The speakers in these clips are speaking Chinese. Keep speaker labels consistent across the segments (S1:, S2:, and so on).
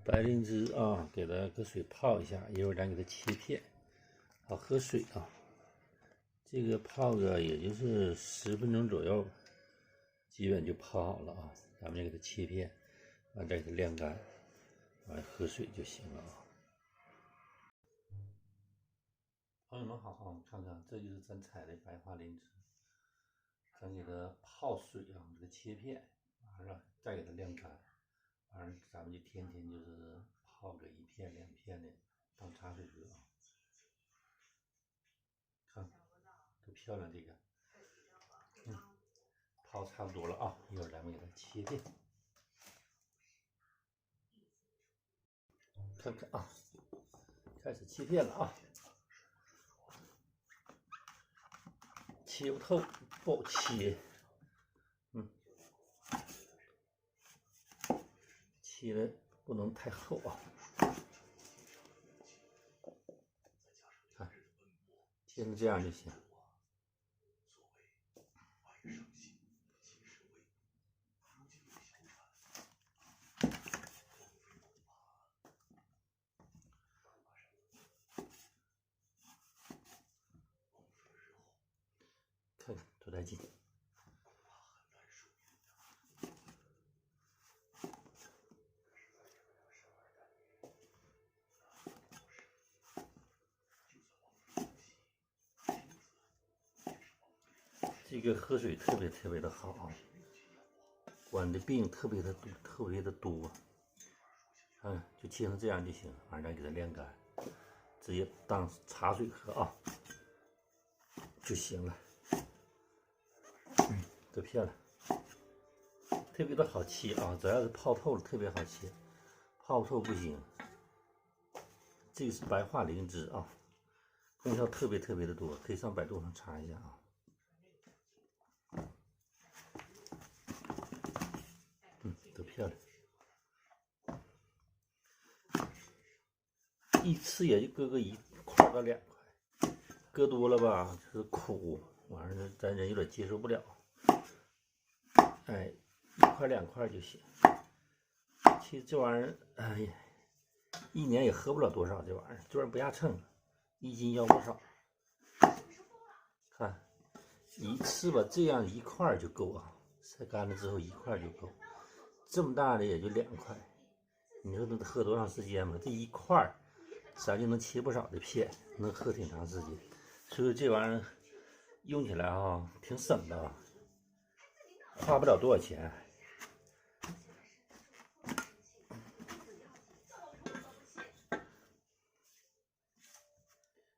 S1: 白灵芝啊，给它搁水泡一下，一会儿咱给它切片，好喝水啊。这个泡个也就是10分钟左右，基本就泡好了啊。咱们就给它切片，完再给它晾干，完喝水就行了啊。朋友们好啊，看看这就是咱采的白花灵芝，咱给它泡水啊，给它切片，完了再给它晾干。完了，咱们就天天就是泡个1片2片的当茶水喝啊。看，多漂亮这个，泡差不多了啊，一会儿咱们给它切片。看看啊，开始切片了啊，切不透不好切，切的不能太厚啊。看，切成这样就行。看看多带劲！这个喝水特别的好啊，管的病特别的多。就切成这样就行，完了再给它晾干，直接当茶水喝啊就行了。多漂亮，特别的好切啊！只要是泡透了，特别好切，泡不透不行。这个是白桦灵芝啊，功效特别的多，可以上百度上查一下啊。多漂亮！一次也就割个1块到2块，割多了吧就是苦，完了咱人有点接受不了。1块2块就行。其实这玩意儿，哎呀，1年也喝不了多少，这玩意儿不压秤，1斤要不少。看，一次吧，这样1块就够啊，晒干了之后1块就够。这么大的也就2块，你说能喝多长时间吧？这1块咱就能切不少的片，能喝挺长时间。所以这玩意儿用起来啊，挺省的啊，花不了多少钱。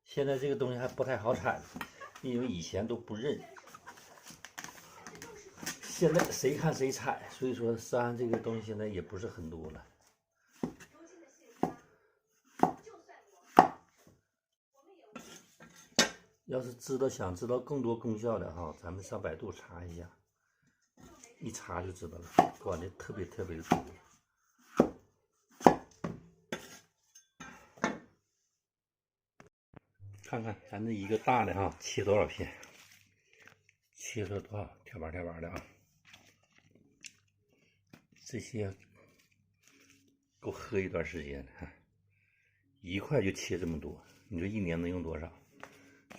S1: 现在这个东西还不太好采，因为以前都不认，现在谁看谁采，所以说山这个东西现在也不是很多了。要是想知道更多功效的哈，咱们上百度查一下，一查就知道了，管的特别的多。看看咱这一个大的哈，切多少片，切出多少条板的啊！这些够喝一段时间的哈，1块就切这么多，你说1年能用多少？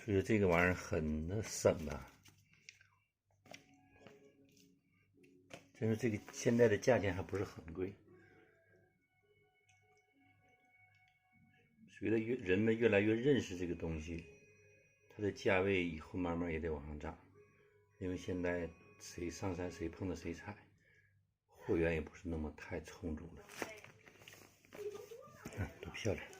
S1: 所以这个玩意儿很省的。真是这个现在的价钱还不是很贵，随着人们越来越认识这个东西，它的价位以后慢慢也得往上涨。因为现在谁上山谁碰到谁采，货源也不是那么太充足了。看多漂亮！